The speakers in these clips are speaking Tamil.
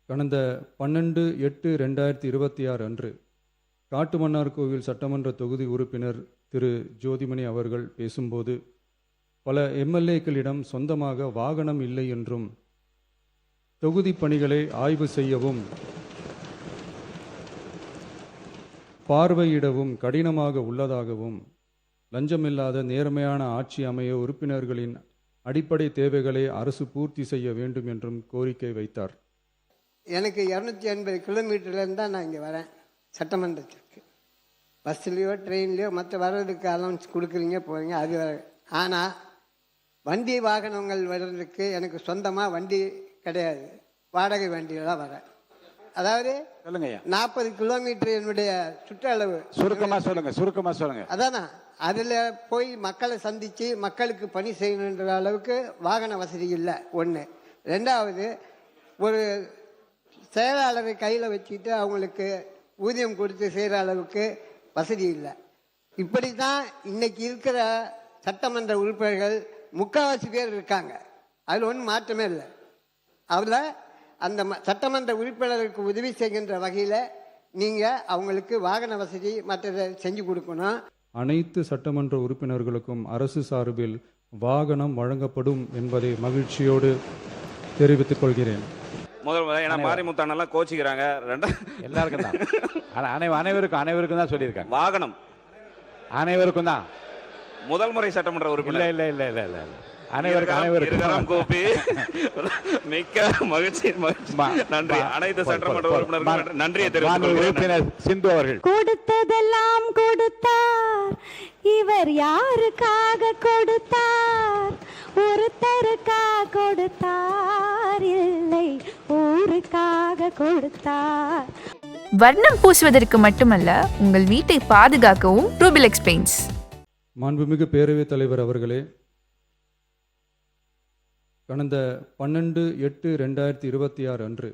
கடந்த 12/8/2026 அன்று காட்டுமன்னார்கோவில் சட்டமன்ற தொகுதி உறுப்பினர் திரு ஜோதிமணி அவர்கள் பேசும்போது, பல எம்எல்ஏக்களிடம் சொந்தமாக வாகனம் இல்லை என்றும், தொகுதி பணிகளை ஆய்வு செய்யவும் பார்வையிடவும் கடினமாக உள்ளதாகவும், லஞ்சமில்லாத நேர்மையான ஆட்சி அமைய உறுப்பினர்களின் அடிப்படை தேவைகளை அரசு பூர்த்தி செய்ய வேண்டும் என்றும் கோரிக்கை வைத்தார். எனக்கு 280 கிலோமீட்டர்லேருந்து தான் நான் இங்கே வரேன் சட்டமன்றத்திற்கு. பஸ்லேயோ ட்ரெயின்லேயோ மற்ற வர்றதுக்கு அலௌன்ஸ் கொடுக்குறீங்க போகிறீங்க, அது வர. ஆனால் வண்டி வாகனங்கள் வர்றதுக்கு எனக்கு சொந்தமாக வண்டி கிடையாது, வாடகை வண்டியில் தான் வரேன். அதாவது சொல்லுங்க 40 கிலோமீட்டர் என்னுடைய சுற்றளவு. சுருக்கமாக சொல்லுங்க. அதானா அதில் போய் மக்களை சந்தித்து மக்களுக்கு பணி செய்யணுன்ற அளவுக்கு வாகன வசதி இல்லை, ஒன்று. ரெண்டாவது, ஒரு செயலாளரை கையில் வச்சுக்கிட்டு அவங்களுக்கு ஊதியம் கொடுத்து செய்கிற அளவுக்கு வசதி இல்லை. இப்படி தான் இன்னைக்கு இருக்கிற சட்டமன்ற உறுப்பினர்கள் முக்கால்வாசி பேர் இருக்காங்க. அதில் ஒன்றும் மாற்றமே இல்லை. அதில் அந்த சட்டமன்ற உறுப்பினருக்கு உதவி செய்கின்ற வகையில் நீங்கள் அவங்களுக்கு வாகன வசதி மற்றதை செஞ்சு கொடுக்கணும். அனைத்து சட்டமன்ற உறுப்பினர்களுக்கும் அரசு சார்பில் வாகனம் வழங்கப்படும் என்பதை மகிழ்ச்சியோடு தெரிவித்துக் கொள்கிறேன். முதல் ஏன்னா மாரிமுத்தானெல்லாம் கோச்சிக்கிறாங்க, எல்லாருக்கும் தான். அனைவருக்கும் தான் சொல்லியிருக்காங்க. வாகனம் அனைவருக்கும் தான். முதல் முறை சட்டமன்ற உறுப்பினர் இல்ல அனைவருக்கும் கோபி. மிக்க மகிழ்ச்சி. நன்றி. அனைத்து சட்டமன்ற உறுப்பினர்கள் நன்றியை தெரிவித்துக் சிந்து அவர்கள். கொடுத்ததெல்லாம் கொடுத்தார், இவர் யாருக்காக கொடுத்தார்? ஒருத்தருக்காக கொடுத்தார், இல்லை ஊருக்காக கொடுத்தார். வர்ணம் பூசுவதற்கு மட்டுமல்ல, உங்கள் வீட்டை பாதுகாக்கவும் ரூபிலெக்ஸ் பெயிண்ட்ஸ். மாண்புமிகு பேரவைத் தலைவர் அவர்களே, கடந்த 12/8/2026 அன்று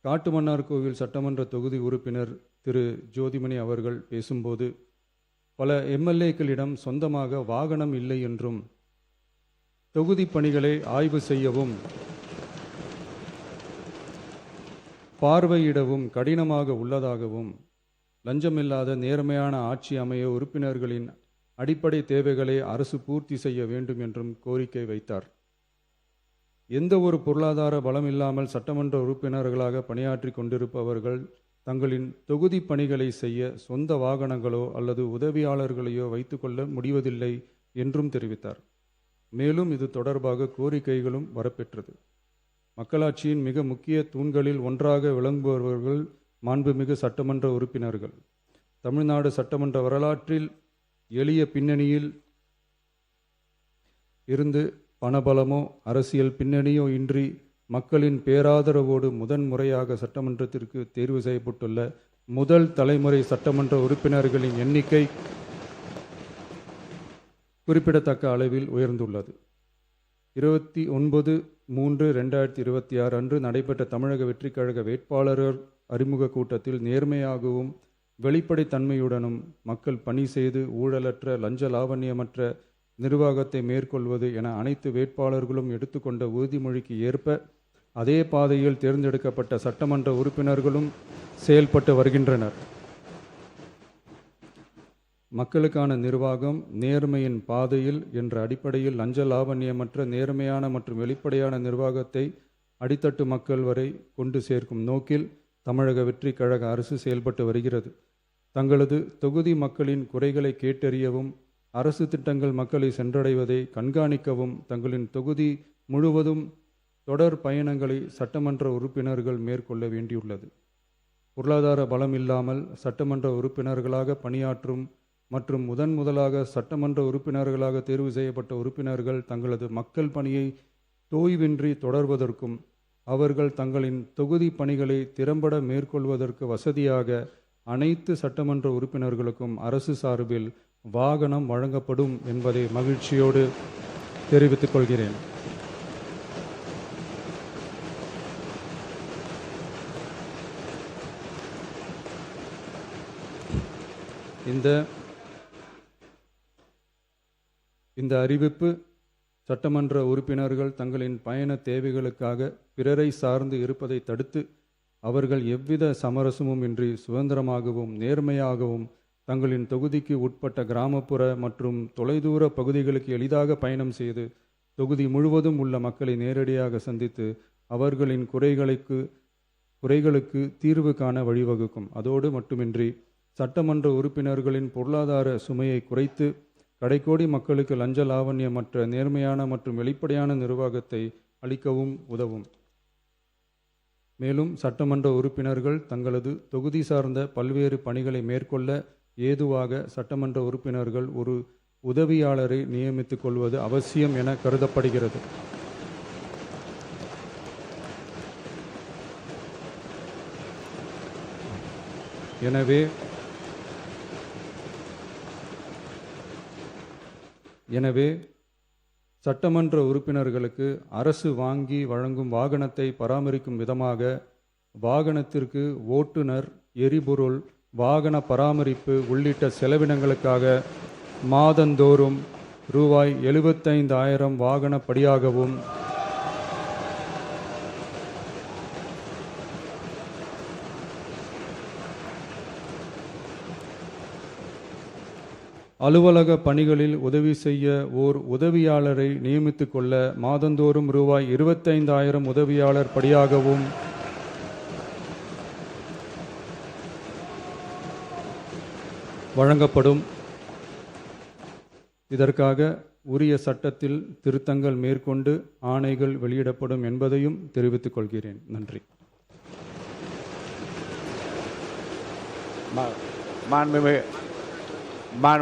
காட்டுமன்னார்கோவில் சட்டமன்ற தொகுதி உறுப்பினர் திரு ஜோதிமணி அவர்கள் பேசும்போது, பல எம்எல்ஏக்களிடம் சொந்தமாக வாகனம் இல்லை என்றும், தொகுதி பணிகளை ஆய்வு செய்யவும் பார்வையிடவும் கடினமாக உள்ளதாகவும், லஞ்சமில்லாத நேர்மையான ஆட்சி அமைய உறுப்பினர்களின் அடிப்படை தேவைகளை அரசு பூர்த்தி செய்ய வேண்டும் என்றும் கோரிக்கை வைத்தார். எந்த ஒரு பொருளாதார பலம் இல்லாமல் சட்டமன்ற உறுப்பினர்களாக பணியாற்றி கொண்டிருப்பவர்கள் தங்களின் தொகுதி பணிகளை செய்ய சொந்த வாகனங்களோ அல்லது உதவியாளர்களையோ வைத்துக்கொள்ள முடிவதில்லை என்றும் தெரிவித்தார். மேலும் இது தொடர்பாக கோரிக்கைகளும் வரப்பெற்றது. மக்களாட்சியின் மிக முக்கிய தூண்களில் ஒன்றாக விளங்குபவர்கள் மாண்புமிகு சட்டமன்ற உறுப்பினர்கள். தமிழ்நாடு சட்டமன்ற வரலாற்றில் எளிய பின்னணியில் இருந்து பணபலமோ அரசியல் பின்னணியோ இன்றி மக்களின் பேராதரவோடு முதன்முறையாக சட்டமன்றத்திற்கு தேர்வு செய்யப்பட்டுள்ள முதல் தலைமுறை சட்டமன்ற உறுப்பினர்களின் எண்ணிக்கை குறிப்பிடத்தக்க அளவில் உயர்ந்துள்ளது. 29/3/2026 அன்று நடைபெற்ற தமிழக வெற்றிக் கழக வேட்பாளர் அறிமுக கூட்டத்தில் நேர்மையாகவும் வெளிப்படைத்தன்மையுடனும் மக்கள் பணி செய்து ஊழலற்ற லஞ்ச லாவண்யமற்ற நிர்வாகத்தை மேற்கொள்வது என அனைத்து வேட்பாளர்களும் எடுத்துக்கொண்ட உறுதிமொழிக்கு ஏற்ப அதே பாதையில் தேர்ந்தெடுக்கப்பட்ட சட்டமன்ற உறுப்பினர்களும் செயல்பட்டு வருகின்றனர். மக்களுக்கான நிர்வாகம் நேர்மையின் பாதையில் என்ற அடிப்படையில் லஞ்ச லாவண்யமற்ற நேர்மையான மற்றும் வெளிப்படையான நிர்வாகத்தை அடித்தட்டு மக்கள் வரை கொண்டு சேர்க்கும் நோக்கில் தமிழக வெற்றி கழக அரசு செயல்பட்டு வருகிறது. தங்களது தொகுதி மக்களின் குறைகளை கேட்டறியவும் அரசு திட்டங்கள் மக்களை சென்றடைவதை கண்காணிக்கவும் தங்களின் தொகுதி முழுவதும் தொடர் பயணங்களை சட்டமன்ற உறுப்பினர்கள் மேற்கொள்ள வேண்டியுள்ளது. பொருளாதார பலம் இல்லாமல் சட்டமன்ற உறுப்பினர்களாக பணியாற்றும் மற்றும் முதலாக சட்டமன்ற உறுப்பினர்களாக தேர்வு செய்யப்பட்ட உறுப்பினர்கள் தங்களது மக்கள் பணியை தோய்வின்றி தொடர்வதற்கும் அவர்கள் தங்களின் தொகுதி பணிகளை திறம்பட மேற்கொள்வதற்கு வசதியாக அனைத்து சட்டமன்ற உறுப்பினர்களுக்கும் அரசு சார்பில் வாகனம் வழங்கப்படும் என்பதை மகிழ்ச்சியோடு தெரிவித்துக் கொள்கிறேன். இந்த அறிவிப்பு சட்டமன்ற உறுப்பினர்கள் தங்களின் பயண தேவைகளுக்காக பிறரை சார்ந்து இருப்பதை தடுத்து அவர்கள் எவ்வித சமரசமும் இன்றி சுதந்திரமாகவும் நேர்மையாகவும் தங்களின் தொகுதிக்கு உட்பட்ட கிராமப்புற மற்றும் தொலைதூர பகுதிகளுக்கு எளிதாக பயணம் செய்து தொகுதி முழுவதும் உள்ள மக்களை நேரடியாக சந்தித்து அவர்களின் குறைகளுக்கு தீர்வு காண வழிவகுக்கும். அதோடு மட்டுமின்றி சட்டமன்ற உறுப்பினர்களின் பொருளாதார சுமையை குறைத்து கடைக்கோடி மக்களுக்கு லஞ்ச லாவண்யமற்ற நேர்மையான மற்றும் வெளிப்படையான நிர்வாகத்தை அளிக்கவும் உதவும். மேலும் சட்டமன்ற உறுப்பினர்கள் தங்களது தொகுதி சார்ந்த பல்வேறு பணிகளை மேற்கொள்ள ஏதுவாக சட்டமன்ற உறுப்பினர்கள் ஒரு உதவியாளரை நியமித்துக் கொள்வது அவசியம் என கருதப்படுகிறது. எனவே சட்டமன்ற உறுப்பினர்களுக்கு அரசு வாங்கி வழங்கும் வாகனத்தை பராமரிக்கும் விதமாக வாகனத்திற்கு ஓட்டுநர், எரிபொருள், வாகன பராமரிப்பு உள்ளிட்ட செலவினங்களுக்காக மாதந்தோறும் ரூபாய் 75,000 வாகன படியாகவும் அலுவலக பணிகளில் உதவி செய்ய ஓர் உதவியாளரை நியமித்துக் கொள்ள மாதந்தோறும் ரூபாய் 25,000 உதவியாளர் படியாகவும் வழங்கப்படும். இதற்காக உரிய சட்டத்தில் திருத்தங்கள் மேற்கொண்டு ஆணைகள் வெளியிடப்படும் என்பதையும் தெரிவித்துக் கொள்கிறேன். நன்றி.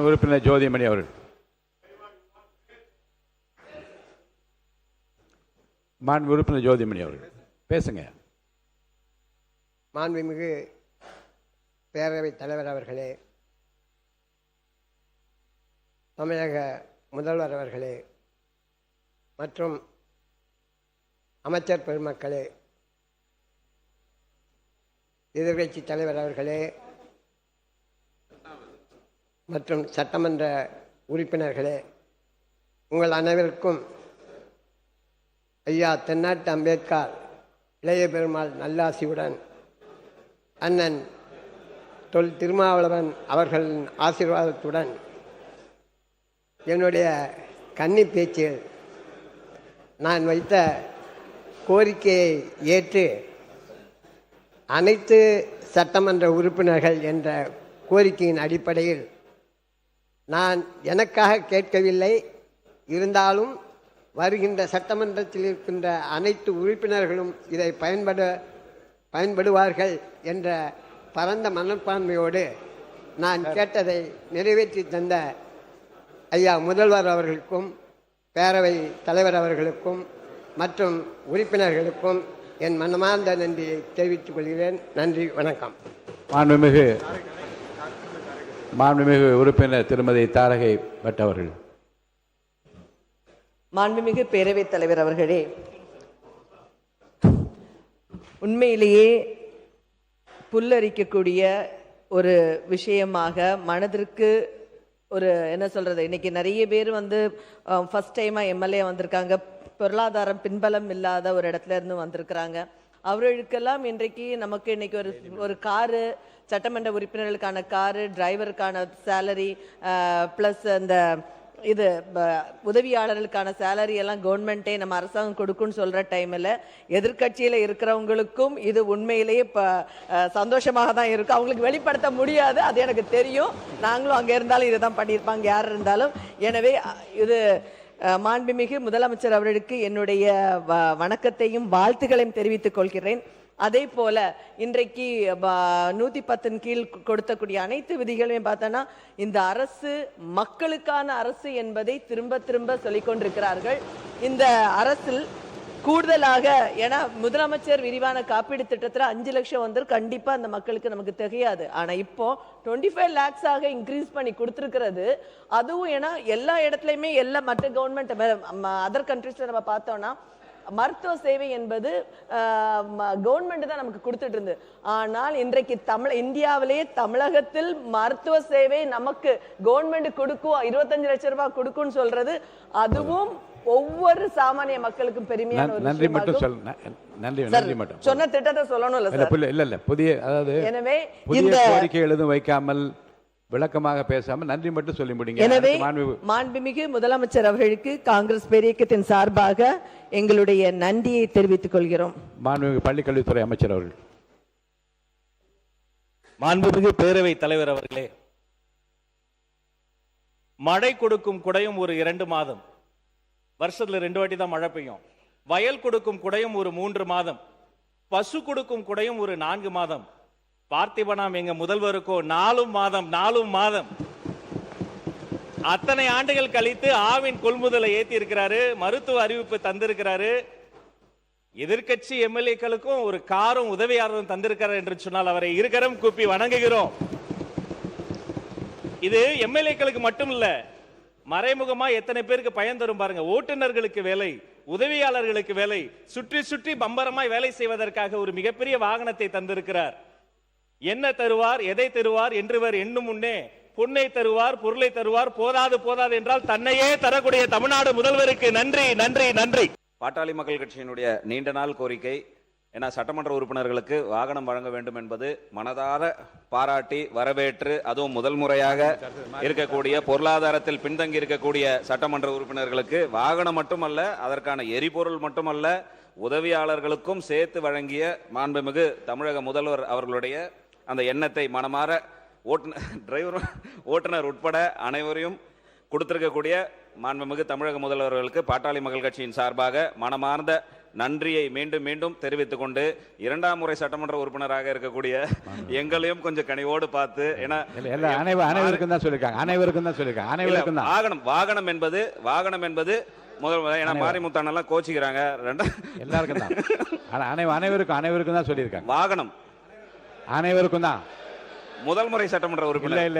உறுப்பினர் ஜோதிமணி அவர்கள். உறுப்பினர் ஜோதிமணி அவர்கள் பேசுங்க. மாண்புமிகு பேரவைத் தலைவர் அவர்களே, தமிழக முதல்வர் அவர்களே மற்றும் அமைச்சர் பெருமக்களே, எதிர்க்கட்சி தலைவர் அவர்களே மற்றும் சட்டமன்ற உறுப்பினர்களே, உங்கள் அனைவருக்கும் ஐயா தென்னாட்டு அம்பேத்கர் இளைய பெருமாள் நல்லாசியுடன் அண்ணன் தொல் திருமாவளவன் அவர்களின் ஆசீர்வாதத்துடன் என்னுடைய கன்னி பேச்சில் நான் வைத்த கோரிக்கையை ஏற்று அனைத்து சட்டமன்ற உறுப்பினர்கள் என்ற கோரிக்கையின் அடிப்படையில் நான் எனக்காக கேட்கவில்லை, இருந்தாலும் வருகின்ற சட்டமன்றத்தில் இருக்கின்ற அனைத்து உறுப்பினர்களும் இதை பயன்படுவார்கள் என்ற பரந்த மனப்பான்மையோடு நான் கேட்டதை நிறைவேற்றி தந்த ஐயா முதல்வர் அவர்களுக்கும் பேரவை தலைவர் அவர்களுக்கும் மற்றும் உறுப்பினர்களுக்கும் என் மனமார்ந்த நன்றியை தெரிவித்துக் கொள்கிறேன். நன்றி, வணக்கம். மாண்புமிகு உறுப்பினர் திருமதி தாரகை பட் அவர்கள். மாண்புமிகு பேரவைத் தலைவர் அவர்களே, உண்மையிலேயே புல்லரிக்கக்கூடிய ஒரு விஷயமாக மனதிற்கு ஒரு என்ன சொல்றது, இன்னைக்கு நிறைய பேர் ஃபர்ஸ்ட் டைமா எம்எல்ஏ வந்திருக்காங்க, பொருளாதாரம் பின்பலம் இல்லாத ஒரு இடத்துல இருந்து வந்திருக்கிறாங்க. அவர்களுக்கெல்லாம் இன்றைக்கு நமக்கு இன்னைக்கு ஒரு காரு, சட்டமன்ற உறுப்பினர்களுக்கான காரு, டிரைவருக்கான சேலரி, ப்ளஸ் அந்த இது உதவியாளர்களுக்கான சேலரி எல்லாம் கவர்மெண்ட்டே நம்ம அரசாங்கம் கொடுக்குன்னு சொல்கிற டைமில் எதிர்கட்சியில் இருக்கிறவங்களுக்கும் இது உண்மையிலேயே இப்போ சந்தோஷமாக தான் இருக்கும். அவங்களுக்கு வெளிப்படுத்த முடியாது, அது எனக்கு தெரியும். நாங்களும் அங்கே இருந்தாலும் இதை தான் பண்ணியிருப்பாங்க யார் இருந்தாலும். எனவே இது மாண்புமிகு முதலமைச்சர் அவர்களுக்கு என்னுடைய வணக்கத்தையும் வாழ்த்துக்களையும் தெரிவித்துக் கொள்கிறேன். அதே போல இன்றைக்கு 110 கீழ் கொடுத்தக்கூடிய அனைத்து விதிகளையும் பார்த்தோன்னா இந்த அரசு மக்களுக்கான அரசு என்பதை திரும்ப திரும்ப சொல்லிக் கொண்டிருக்கிறார்கள். இந்த அரசில் கூடுதலாக, ஏன்னா முதலமைச்சர் விரிவான காப்பீடு திட்டத்தில் 5 லட்சம் கண்டிப்பா அந்த மக்களுக்கு நமக்கு தெரியாது. ஆனா இப்போ 25 lakhs இன்க்ரீஸ் பண்ணி கொடுத்துருக்கிறது. அதுவும் ஏன்னா எல்லா இடத்துலையுமே எல்லா மற்ற கவர்மெண்ட் அதர் கண்ட்ரீஸ்ல நம்ம பார்த்தோம்னா மருத்துவ சேவை என்பது கவர்மெண்ட் தான் நமக்கு கொடுத்துட்டு இருந்து. ஆனால் இன்றைக்கு இந்தியாவிலேயே தமிழகத்தில் மருத்துவ சேவை நமக்கு கவர்மெண்ட் கொடுக்கும், 25 லட்சம் ரூபாய் கொடுக்கும்னு சொல்றது அதுவும் ஒவ்வொரு சாமானிய மக்களுக்கும் பெருமையான ஒரு நன்றி மட்டும் விஷயமாகும். நன்றி சார், நன்றி மட்டும் சொன்ன திட்டத்தை சொல்லணும்ல சார். இல்ல புதிய, அதாவது எனவே புதிய இந்த கோரிக்கை எழுதும் வைக்காமல் விளக்கமாக பேசாமல் நன்றி மட்டும் சொல்லி முடிங்க. எனவே மாண்புமிகு மாண்புமிகு முதலமைச்சர் அவர்களுக்கு காங்கிரஸ் பேரியக்கத்தின் சார்பாக எங்களுடைய நன்றியை தெரிவித்துக் கொள்கிறோம். மாண்புமிகு பள்ளிக்கல்வித்துறை அமைச்சர் அவர்கள். மாண்புமிகு பேரவை தலைவர் அவர்களே, மழை கொடுக்கும் குடையும் ஒரு 2 மாதம், வருஷத்துல 2 வாட்டி தான் மழை பெய்யும். வயல் கொடுக்கும் குடையும் ஒரு 3 மாதம், பசு கொடுக்கும் குடையும் ஒரு 4 மாதம். பார்த்திபனாம் எங்க முதல்வருக்கோ 4 மாதம். அத்தனை ஆண்டுகள் கழித்து ஆவின் கொள்முதலை ஏத்தி இருக்கிறாரு, மருத்துவ அறிவிப்பு தந்திருக்கிறாரு. எதிர்க்கட்சி எம்எல்ஏக்களுக்கும் ஒரு காரும் உதவியாளரும் தந்திருக்கிறார் என்று சொன்னால் அவரை இருக்கரம் கூப்பி வணங்குகிறோம். இது எம்எல்ஏக்களுக்கு மட்டும் இல்ல, மறைமுகமா எத்தனை பேருக்கு பயன் தரும் பாருங்க. ஓட்டுநர்களுக்கு வேலை, உதவியாளர்களுக்கு வேலை, சுற்றி சுற்றி பம்பரமாய் வேலை செய்வதற்காக ஒரு மிகப்பெரிய வாகனத்தை தந்திருக்கிறார். என்ன தருவார், எதை தருவார் என்றுவர் எண்ணும் முன்னே பொன்னை தருவார், பொருளை தருவார். போதாது என்றால் தன்னையே தரக்கூடிய தமிழ்நாடு முதல்வருக்கு நன்றி நன்றி நன்றி. பாட்டாளி மக்கள் கட்சியினுடைய நீண்ட நாள் கோரிக்கை, ஏன்னா சட்டமன்ற உறுப்பினர்களுக்கு வாகனம் வழங்க வேண்டும் என்பது மனதார பாராட்டி வரவேற்று, அதுவும் முதல் முறையாக இருக்கக்கூடிய பொருளாதாரத்தில் பின்தங்கி இருக்கக்கூடிய சட்டமன்ற உறுப்பினர்களுக்கு வாகனம் மட்டுமல்ல, அதற்கான எரிபொருள் மட்டுமல்ல, உதவியாளர்களுக்கும் சேர்த்து வழங்கிய மாண்புமிகு தமிழக முதல்வர் அவர்களுடைய அந்த எண்ணத்தை மனமாற ஓட்டுநர் உட்பட அனைவரையும் கொடுத்திருக்கக்கூடிய மாண்புமிகு தமிழக முதல்வர்களுக்கு பாட்டாளி மக்கள் கட்சியின் சார்பாக மனமார்ந்த நன்றியை மீண்டும் மீண்டும் தெரிவித்துக் கொண்டு, 2ஆம் முறை சட்டமன்ற உறுப்பினராக இருக்கக்கூடிய எங்களையும் கொஞ்சம் கனிவோடு பார்த்து, ஏன்னா அனைவருக்கும் தான் சொல்லியிருக்காங்க. வாகனம் என்பது முதல், ஏன்னா மாரிமுத்தானெல்லாம் கோச்சிக்கிறாங்க, எல்லாருக்கும் தான், அனைவருக்கும் தான் சொல்லியிருக்காங்க. வாகனம் அனைவருக்கும் தான். முதல் முறை சட்டமன்ற உறுப்பினர் இல்ல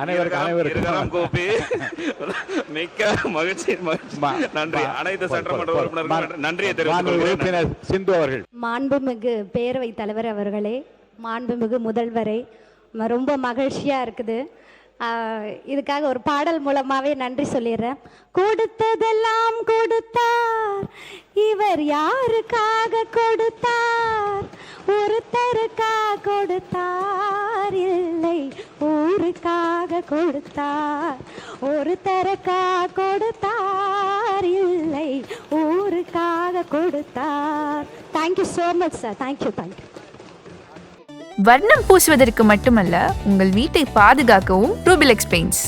அனைவருக்கும் கோப்பி மிக்க மகிழ்ச்சி. நன்றி. அனைத்து சட்டமன்ற உறுப்பினர்களுக்கும் நன்றியை தெரிவித்துக் சிந்து அவர்கள். மாண்புமிகு பேரவை தலைவர் அவர்களே, மாண்புமிகு முதல்வரை, ரொம்ப மகிழ்ச்சியா இருக்குது. இதுக்காக ஒரு பாடல் மூலமாவே நன்றி சொல்லிடுறேன். கொடுத்ததெல்லாம் கொடுத்தார், இவர் யாருக்காக கொடுத்தார்? ஒருத்தருக்காக கொடுத்தார், இல்லை ஊருக்காக கொடுத்தார். ஒருத்தருக்காக கொடுத்தார், இல்லை ஊருக்காக கொடுத்தார். Thank you so much sir. Thank you. வர்ணம் பூசுவதற்கு மட்டுமல்ல, உங்கள் வீட்டை பாதுகாக்கவும் ரூபிலெக்ஸ் பெயிண்ட்ஸ்.